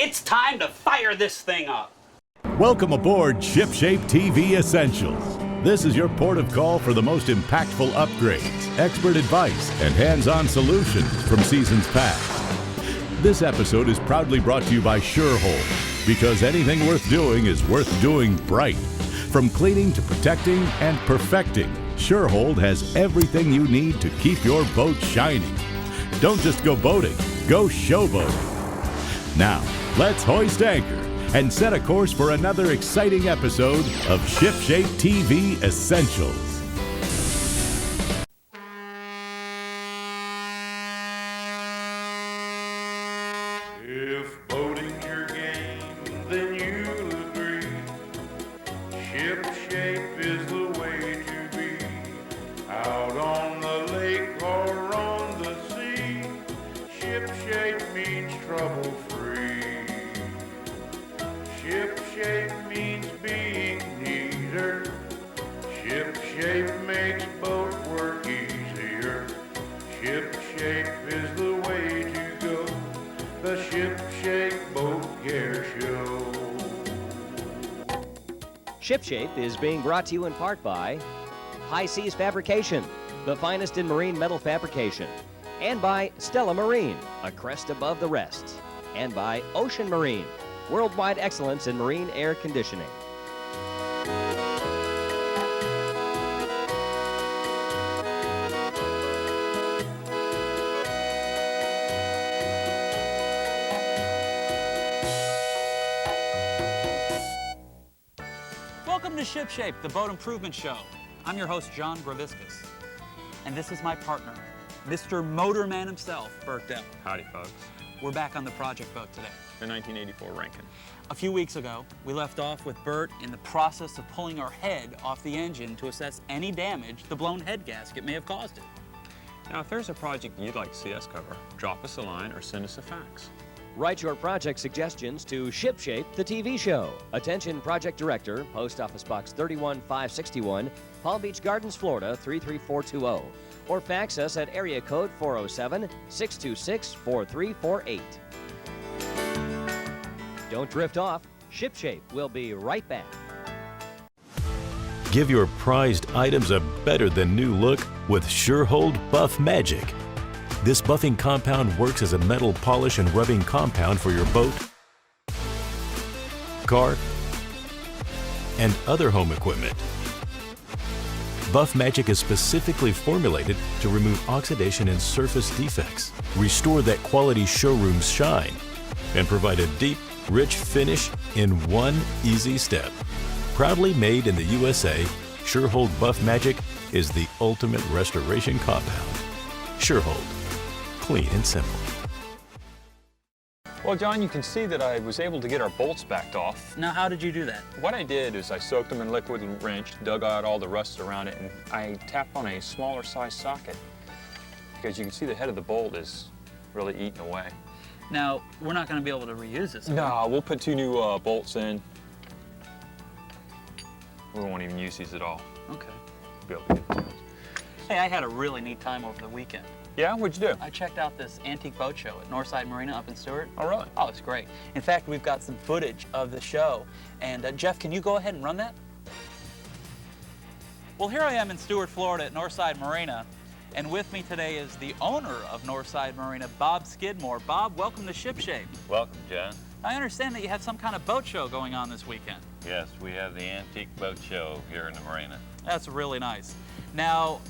It's time to fire this thing up. Welcome aboard ShipShape TV Essentials. This is your port of call for the most impactful upgrades, expert advice, and hands-on solutions from seasons past. This episode is proudly brought to you by SureHold, because anything worth doing is worth doing bright. From cleaning to protecting and perfecting, SureHold has everything you need to keep your boat shining. Don't just go boating, go showboating. Now, let's hoist anchor and set a course for another exciting episode of ShipShape TV Essentials. If boating's your game, then you'll agree. ShipShape is the way to be. Out on the lake or on the sea, ShipShape means trouble-free. ShipShape means being neater. ShipShape makes boat work easier. ShipShape is the way to go. The ShipShape Boat Care Show. ShipShape is being brought to you in part by High Seas Fabrication, the finest in marine metal fabrication, and by Stella Marine, a crest above the rest, and by Ocean Marine, worldwide excellence in marine air conditioning. Welcome to ShipShape, the boat improvement show. I'm your host, John Greviskis. And this is my partner, Mr. Motorman himself, Burt Dell. Howdy, folks. We're back on the project boat today. The 1984 Rankin. A few weeks ago, we left off with Burt in the process of pulling our head off the engine to assess any damage the blown head gasket may have caused it. Now, if there's a project you'd like to see us cover, drop us a line or send us a fax. Write your project suggestions to ShipShape, the TV show. Attention Project Director, Post Office Box 31561, Palm Beach Gardens, Florida 33420. Or fax us at area code 407-626-4348. Don't drift off. ShipShape will be right back. Give your prized items a better-than-new look with SureHold Buff Magic. This buffing compound works as a metal polish and rubbing compound for your boat, car, and other home equipment. Buff Magic is specifically formulated to remove oxidation and surface defects, restore that quality showroom shine, and provide a deep, rich finish in one easy step. Proudly made in the USA, SureHold Buff Magic is the ultimate restoration compound. SureHold. Clean and simple. Well, John, you can see that I was able to get our bolts backed off. Now, how did you do that? What I did is I soaked them in liquid and wrenched, dug out all the rust around it, and I tapped on a smaller size socket because you can see the head of the bolt is really eating away. Now, we're not going to be able to reuse this. No, we'll put two new bolts in. We won't even use these at all. Okay. Be able to get those. Hey, I had a really neat time over the weekend. Yeah, what'd you do? I checked out this antique boat show at Northside Marina up in Stuart. Oh, really? Oh, it's great. In fact, we've got some footage of the show. And Jeff, can you go ahead and run that? Well, here I am in Stuart, Florida at Northside Marina. And with me today is the owner of Northside Marina, Bob Skidmore. Bob, welcome to ShipShape. Welcome, John. I understand that you have some kind of boat show going on this weekend. Yes, we have the Antique Boat Show here in the marina. That's really nice. Now,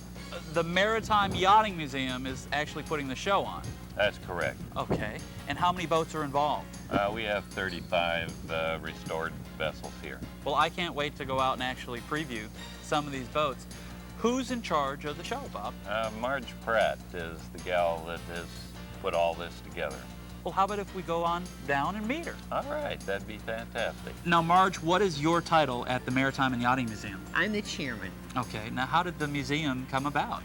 the Maritime Yachting Museum is actually putting the show on. That's correct. Okay. And how many boats are involved? We have 35 restored vessels here. Well, I can't wait to go out and actually preview some of these boats. Who's in charge of the show, Bob? Marge Pratt is the gal that has put all this together. Well, how about if we go on down and meet her? All right, that'd be fantastic. Now, Marge, what is your title at the Maritime and Yachting Museum? I'm the chairman. Okay, now how did the museum come about?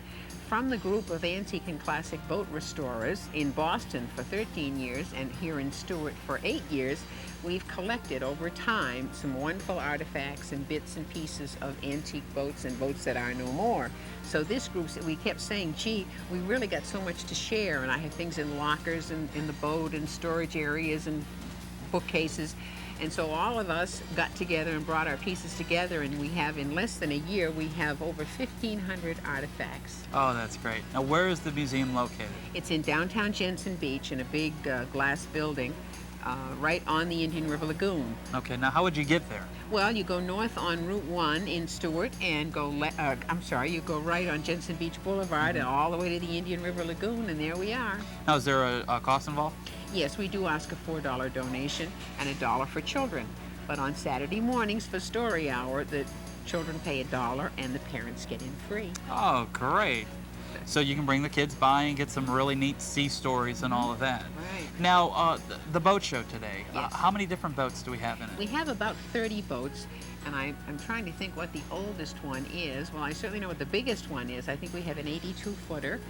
From the group of antique and classic boat restorers in Boston for 13 years and here in Stuart for 8 years, we've collected over time some wonderful artifacts and bits and pieces of antique boats and boats that are no more. So this group, we kept saying, gee, we really got so much to share, and I have things in lockers and in the boat and storage areas and bookcases. And so all of us got together and brought our pieces together, and we have, in less than a year, we have over 1,500 artifacts. Oh, that's great. Now, where is the museum located? It's in downtown Jensen Beach in a big glass building right on the Indian River Lagoon. Okay, now how would you get there? Well, you go north on Route 1 in Stuart and go, you go right on Jensen Beach Boulevard and all the way to the Indian River Lagoon, and there we are. Now, is there a cost involved? Yes, we do ask a $4 donation and $1 for children. But on Saturday mornings for story hour, the children pay $1 and the parents get in free. Oh, great. So you can bring the kids by and get some really neat sea stories and all of that. Right. Now, the boat show today, Yes. how many different boats do we have in it? We have about 30 boats, and I'm trying to think what the oldest one is. Well, I certainly know what the biggest one is. I think we have an 82-footer.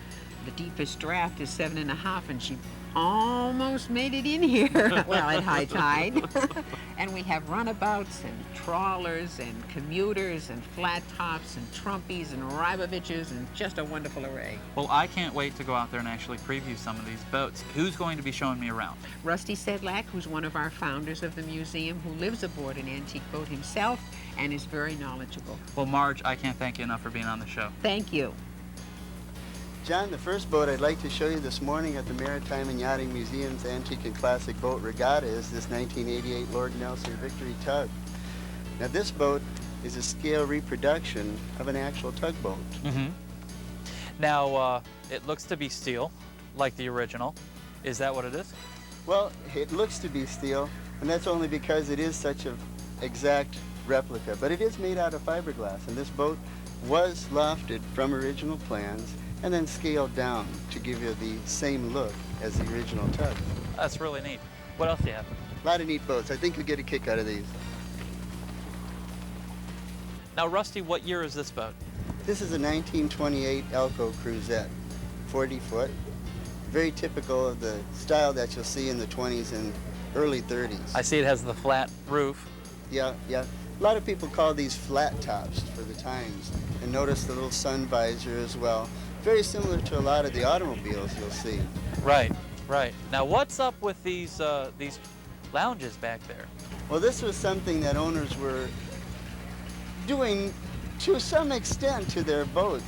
The deepest draft is 7.5, and she almost made it in here, well, at high tide. And we have runabouts and trawlers and commuters and flat tops and Trumpies and Ryboviches and just a wonderful array. Well, I can't wait to go out there and actually preview some of these boats. Who's going to be showing me around? Rusty Sedlak, who's one of our founders of the museum, who lives aboard an antique boat himself and is very knowledgeable. Well, Marge, I can't thank you enough for being on the show. Thank you. John, the first boat I'd like to show you this morning at the Maritime and Yachting Museum's Antique and Classic Boat Regatta is this 1988 Lord Nelson Victory tug. Now this boat is a scale reproduction of an actual tugboat. Mm-hmm. Now, it looks to be steel, like the original. Is that what it is? Well, it looks to be steel, and that's only because it is such an exact replica, but it is made out of fiberglass, and this boat was lofted from original plans and then scaled down to give you the same look as the original tug. That's really neat. What else do you have? A lot of neat boats. I think you'll get a kick out of these. Now, Rusty, what year is this boat? This is a 1928 Elco cruisette, 40 foot. Very typical of the style that you'll see in the 20s and early 30s. I see it has the flat roof. Yeah. A lot of people call these flat tops for the times. And notice the little sun visor as well. Very similar to a lot of the automobiles you'll see. Right. Now, what's up with these lounges back there? Well, this was something that owners were doing to some extent to their boats.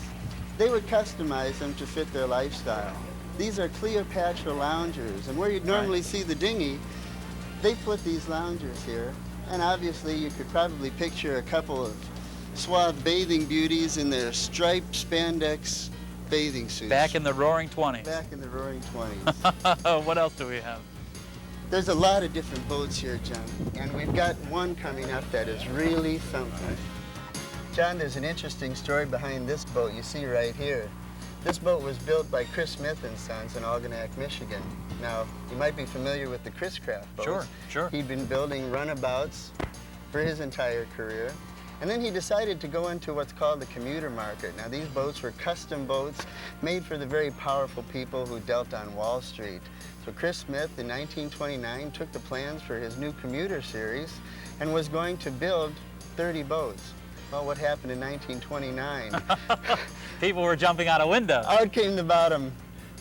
They would customize them to fit their lifestyle. These are Cleopatra loungers, and where you'd normally see the dinghy, they put these loungers here. And obviously you could probably picture a couple of suave bathing beauties in their striped spandex bathing suits. Back in the roaring 20s. Back in the roaring 20s. What else do we have? There's a lot of different boats here, John, and we've got one coming up that is really something. John, there's an interesting story behind this boat you see right here. This boat was built by Chris Smith and Sons in Algonac, Michigan. Now, you might be familiar with the Chris Craft boats. Sure. He'd been building runabouts for his entire career. And then he decided to go into what's called the commuter market. Now, these boats were custom boats made for the very powerful people who dealt on Wall Street. So Chris Smith, in 1929, took the plans for his new commuter series and was going to build 30 boats. Well, what happened in 1929? People were jumping out of windows. Out came the bottom.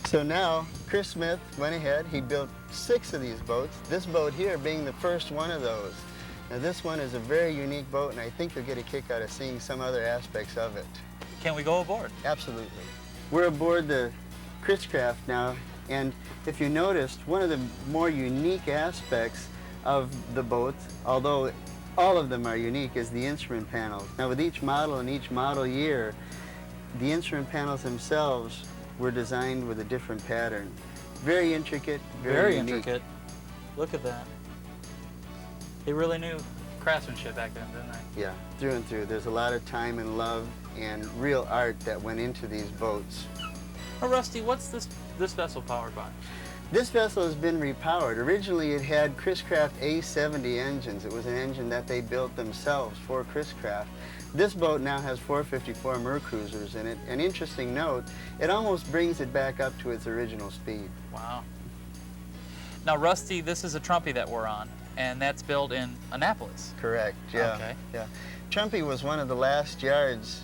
So now, Chris Smith went ahead, he built 6 of these boats, this boat here being the first one of those. Now this one is a very unique boat, and I think you'll get a kick out of seeing some other aspects of it. Can we go aboard? Absolutely. We're aboard the Chris Craft now, and if you noticed, one of the more unique aspects of the boat, although all of them are unique, is the instrument panels. Now with each model and each model year, the instrument panels themselves were designed with a different pattern. Very intricate, very unique. Intricate. Look at that. They really knew craftsmanship back then, didn't they? Yeah, through and through. There's a lot of time and love and real art that went into these boats. Oh, Rusty, what's this vessel powered by? This vessel has been repowered. Originally it had Chris Craft A70 engines. It was an engine that they built themselves for Chris Craft. This boat now has 454 Mercruisers in it. An interesting note, it almost brings it back up to its original speed. Wow. Now, Rusty, this is a Trumpy that we're on, and that's built in Annapolis. Correct, yeah. Okay. Yeah. Trumpy was one of the last yards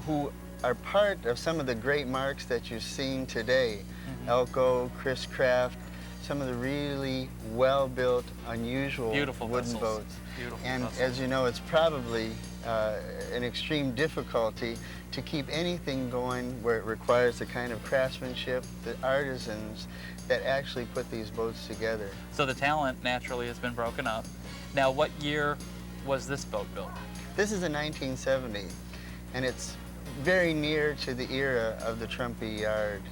who are part of some of the great marks that you've seen today. Elco, Chris Craft, some of the really well-built, unusual Beautiful wooden vessels. boats. Beautiful And vessels. as you know, it's probably an extreme difficulty to keep anything going where it requires the kind of craftsmanship, the artisans that actually put these boats together. So the talent naturally has been broken up. Now, what year was this boat built? This is a 1970, and it's very near to the era of the Trumpy yard.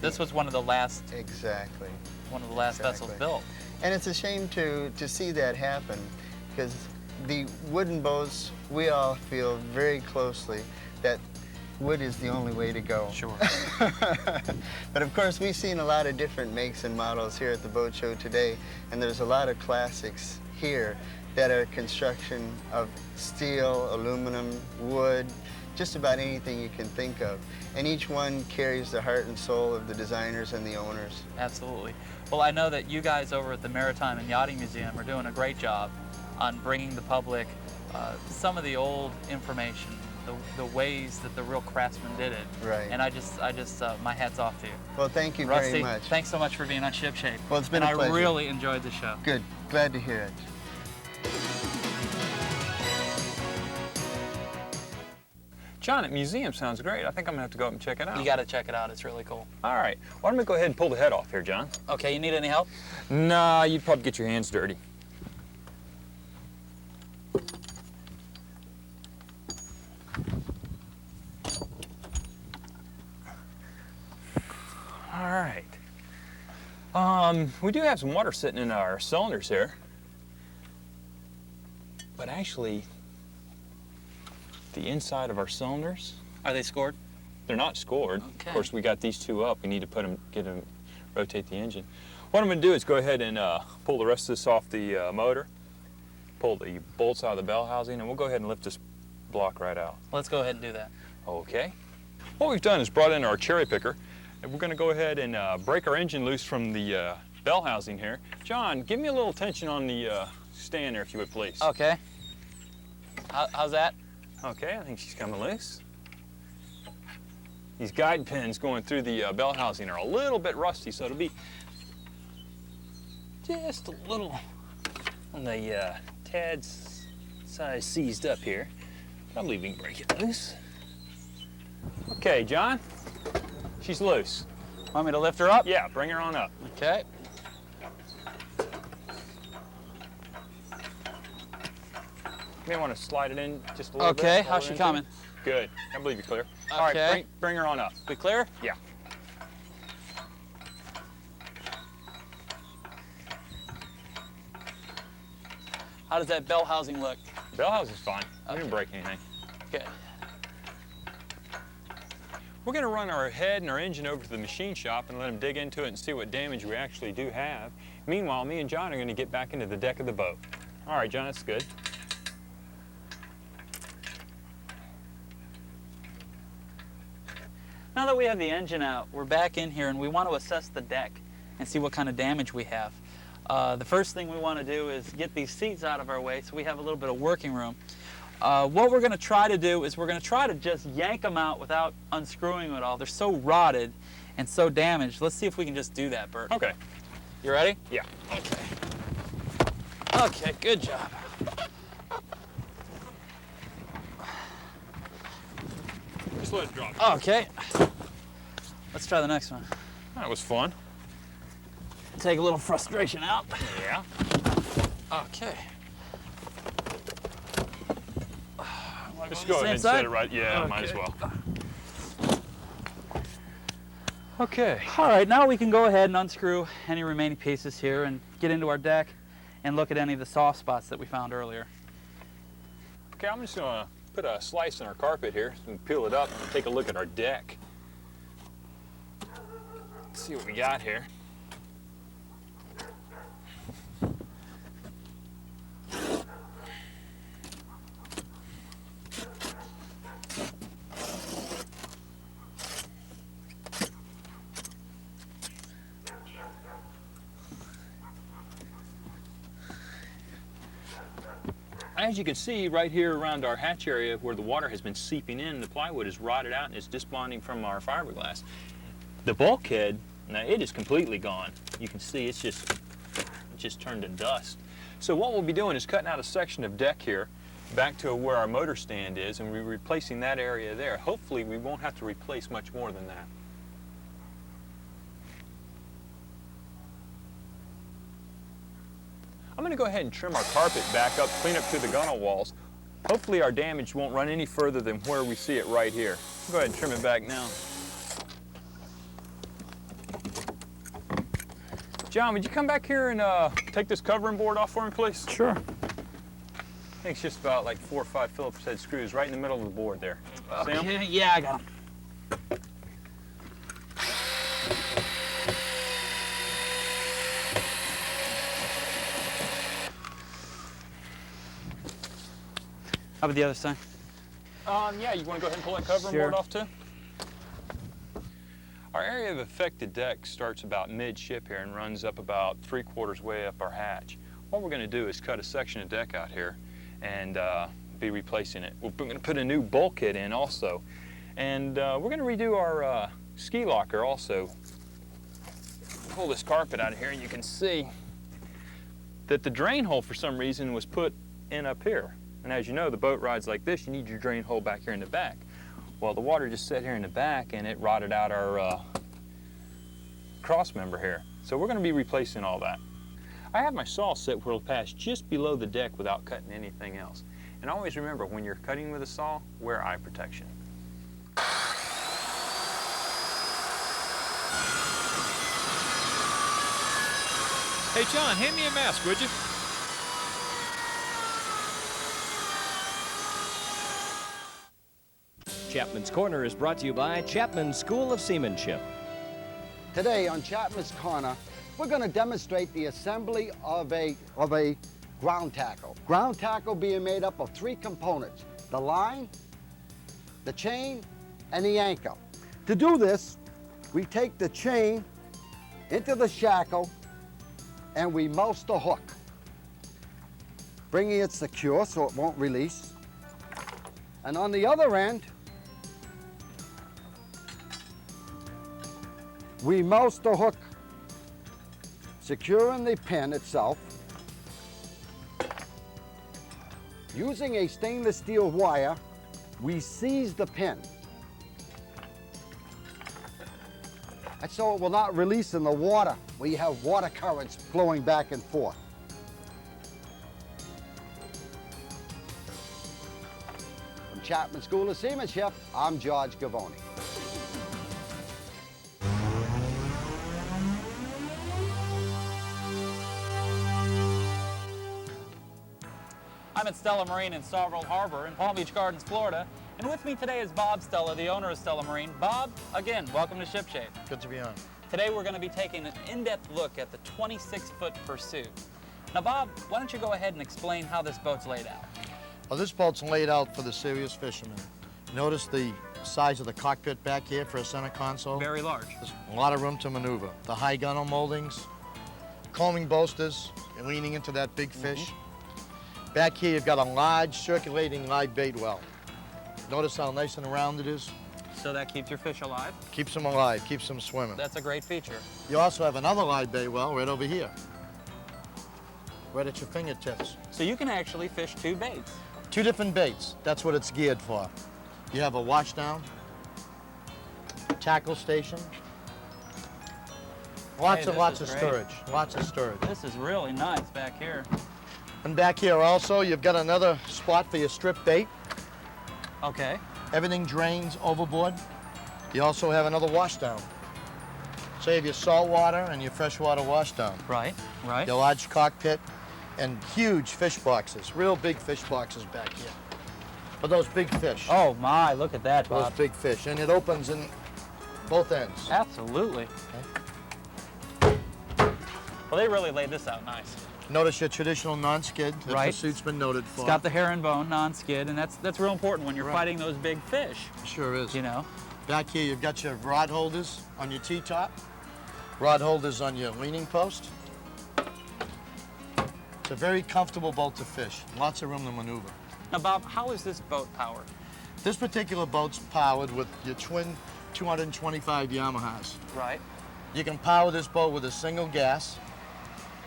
This was one of the last. Exactly. One of the last vessels built. And it's a shame to see that happen, because the wooden boats, we all feel very closely that wood is the only way to go. Sure. But of course, we've seen a lot of different makes and models here at the boat show today, and there's a lot of classics here that are construction of steel, aluminum, wood, just about anything you can think of. And each one carries the heart and soul of the designers and the owners. Absolutely. Well, I know that you guys over at the Maritime and Yachting Museum are doing a great job on bringing the public some of the old information, the ways that the real craftsmen did it. Right. And I just, my hat's off to you. Well, thank you Rusty, very much. thanks so much for being on Ship Shape. Well, it's been and a pleasure. I really enjoyed the show. Good. Glad to hear it. John, that museum sounds great. I think I'm gonna have to go up and check it out. You got to check it out. It's really cool. All right. Why don't we go ahead and pull the head off here, John? Okay, you need any help? Nah, you'd probably get your hands dirty. All right. We do have some water sitting in our cylinders here. But actually, the inside of our cylinders, Are they scored? they're not scored. Okay. Of course, we got these two up. We need to put them, rotate the engine. What I'm going to do is go ahead and pull the rest of this off the motor, pull the bolts out of the bell housing, and we'll go ahead and lift this block right out. Let's go ahead and do that. Okay. What we've done is brought in our cherry picker, and we're going to go ahead and break our engine loose from the bell housing here. John, give me a little tension on the stand there, if you would, please. Okay. How's that? Okay, I think she's coming loose. These guide pins going through the bell housing are a little bit rusty, so it'll be just a little on the tad size seized up here. I believe we can break it loose. Okay, John, she's loose. Want me to lift her up? Yeah, bring her on up. Okay. You may want to slide it in just a little bit. Okay, hold how's it she into coming? it. Good, I believe you're clear. All Okay. right, bring her on up. We clear? Yeah. How does that bell housing look? Bell housing's fine. We Okay. didn't break anything. Okay. We're going to run our head and our engine over to the machine shop and let them dig into it and see what damage we actually do have. Meanwhile, me and John are going to get back into the deck of the boat. All right, John, that's good. Now that we have the engine out, we're back in here and we want to assess the deck and see what kind of damage we have. The first thing we want to do is get these seats out of our way so we have a little bit of working room. What we're going to try to do is we're going to try to just yank them out without unscrewing them at all. They're so rotted and so damaged. Let's see if we can just do that, Burt. Okay. You ready? Yeah. Okay. Okay, good job. Just let it drop. Okay. Let's try the next one. That was fun. Take a little frustration out. Yeah. Okay. Just go ahead and set it right. Yeah, might as well. Okay. All right, now we can go ahead and unscrew any remaining pieces here and get into our deck and look at any of the soft spots that we found earlier. Okay, I'm just going to put a slice in our carpet here and peel it up and take a look at our deck. Let's see what we got here. As you can see right here around our hatch area where the water has been seeping in, the plywood is rotted out and it's disbonding from our fiberglass. The bulkhead, now it is completely gone. you can see it's just turned to dust. So what we'll be doing is cutting out a section of deck here back to where our motor stand is, and we're replacing that area there. Hopefully we won't have to replace much more than that. I'm going to go ahead and trim our carpet back up, clean up through the gunnel walls. Hopefully our damage won't run any further than where we see it right here. Go ahead and trim it back now. John, would you come back here and take this covering board off for me, please? Sure. I think it's just about like 4 or 5 Phillips head screws right in the middle of the board there. See 'em? Okay, yeah, I got them. How about the other side? Yeah, you want to go ahead and pull that covering board off too? Our area of affected deck starts about midship here and runs up about 3/4 way up our hatch. What we're going to do is cut a section of deck out here and be replacing it. We're going to put a new bulkhead in also. And we're going to redo our ski locker also. Pull this carpet out of here and you can see that the drain hole for some reason was put in up here. And as you know, the boat rides like this, you need your drain hole back here in the back. Well, the water just sat here in the back and it rotted out our cross member here. So we're going to be replacing all that. I have my saw set where it'll pass just below the deck without cutting anything else. And always remember, when you're cutting with a saw, wear eye protection. Hey, John, hand me a mask, would you? Chapman's Corner is brought to you by Chapman School of Seamanship. Today on Chapman's Corner, we're going to demonstrate the assembly of a ground tackle. Ground tackle being made up of 3 components: the line, the chain, and the anchor. To do this, we take the chain into the shackle and we mouse the hook, bringing it secure so it won't release. And on the other end, we mouse the hook, securing the pin itself. Using a stainless steel wire, we seize the pin. And so it will not release in the water, where you have water currents flowing back and forth. From Chapman School of Seamanship, I'm George Gavone. I'm at Stella Marine in Starville Harbor in Palm Beach Gardens, Florida. And with me today is Bob Stella, the owner of Stella Marine. Bob, again, welcome to Ship Shape. Good to be on. Today we're going to be taking an in-depth look at the 26-foot Pursuit. Now, Bob, why don't you go ahead and explain how this boat's laid out? Well, this boat's laid out for the serious fisherman. Notice the size of the cockpit back here for a center console. Very large. There's a lot of room to maneuver. The high gunnel moldings, coaming boasters, and leaning into that big fish. Back here, you've got a large circulating live bait well. Notice how nice and round it is? So that keeps your fish alive? Keeps them alive, keeps them swimming. That's a great feature. You also have another live bait well right over here, right at your fingertips. So you can actually fish 2 baits. 2 different baits. That's what it's geared for. You have a washdown, tackle station, lots of storage. Lots of storage. This is really nice back here. And back here also, you've got another spot for your strip bait. Okay. Everything drains overboard. You also have another washdown. So you have your saltwater and your freshwater washdown. Right, right. Your large cockpit and huge fish boxes, real big fish boxes back here. For those big fish. Oh my, look at that, Bob. Those big fish. And it opens in both ends. Absolutely. Okay. Well, they really laid this out nice. Notice your traditional non-skid that Right. the suit's been noted for. It's got the herringbone, non-skid, and that's real important when you're Right. fighting those big fish. Sure is. You know? Back here, you've got your rod holders on your T-top, rod holders on your leaning post. It's a very comfortable boat to fish. Lots of room to maneuver. Now, Bob, how is this boat powered? This particular boat's powered with your twin 225 Yamahas. Right. You can power this boat with a single gas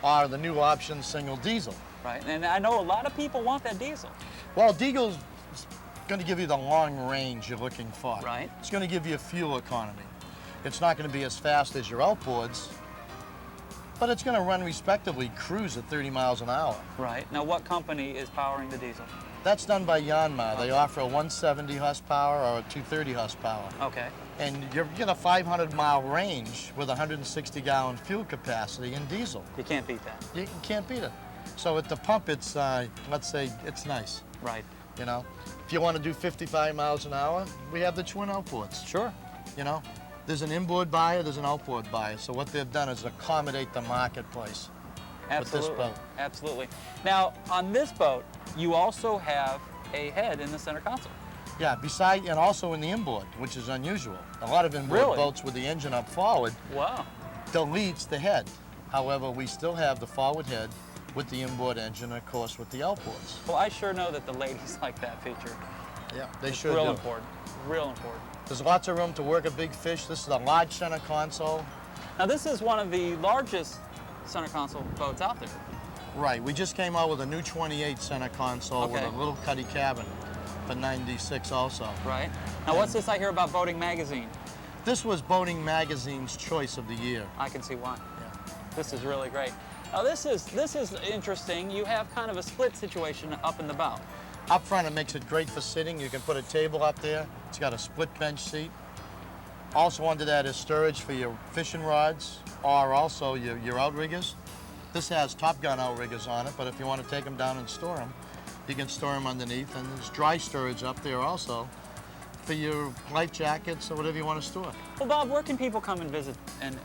or the new option, single diesel. Right, and I know a lot of people want that diesel. Well, diesel's going to give you the long range you're looking for. Right. It's going to give you a fuel economy. It's not going to be as fast as your outboards, but it's going to run respectively, cruise at 30 miles an hour. Right. Now, what company is powering the diesel? That's done by Yanmar. They offer a 170 horsepower or a 230 horsepower. Okay. And you're getting a 500-mile range with 160-gallon fuel capacity in diesel. You can't beat that. You can't beat it. So at the pump, it's, let's say, it's nice. Right. You know, if you want to do 55 miles an hour, we have the twin outboards. Sure. You know, there's an inboard buyer, there's an outboard buyer. So what they've done is accommodate the marketplace. Absolutely. With this boat. Absolutely. Now, on this boat, you also have a head in the center console. Yeah, and also in the inboard, which is unusual. A lot of inboard boats with the engine up forward deletes the head. However, we still have the forward head with the inboard engine, and of course, with the outboards. Well, I sure know that the ladies like that feature. Yeah, they it's sure real do. important. Real important. There's lots of room to work a big fish. This is a large center console. Now, this is one of the largest center console boats out there. Right. We just came out with a new 28 center console with a little cuddy cabin for 96 also. Right. Now, what's this I hear about Boating Magazine? This was Boating Magazine's choice of the year. I can see why. Yeah. This is really great. Now, this is interesting. You have kind of a split situation up in the bow. Up front, it makes it great for sitting. You can put a table up there. It's got a split bench seat. Also under that is storage for your fishing rods or also your outriggers. This has Top Gun outriggers on it, but if you want to take them down and store them, you can store them underneath. And there's dry storage up there also for your life jackets or whatever you want to store. Well, Bob, where can people come and visit and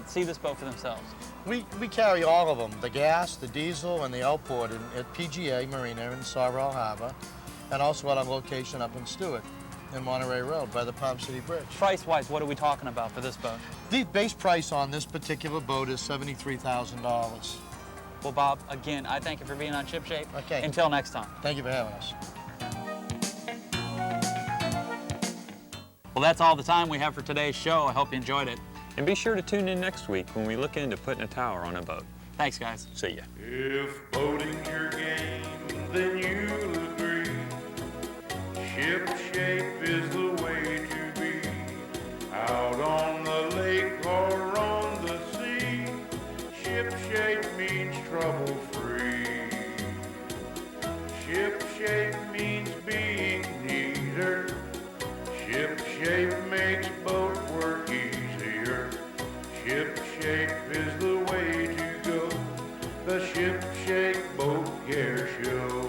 see this boat for themselves? We carry all of them, the gas, the diesel, and the outboard at PGA Marina in Sorrel Harbor, and also at our location up in Stuart in Monterey Road by the Palm City Bridge. Price-wise, what are we talking about for this boat? The base price on this particular boat is $73,000. Well, Bob, again, I thank you for being on Ship Shape. Okay. Until next time. Thank you for having us. Well, that's all the time we have for today's show. I hope you enjoyed it. And be sure to tune in next week when we look into putting a tower on a boat. Thanks, guys. See ya. If boating's your game, then you'll agree. Ship shape is the way to be. Out on the lake or on the sea, ship shape means trouble-free. Ship shape means being neater. Ship shape makes boat work easier. Ship shape is the way to go. The Ship Shape Boat Care Show.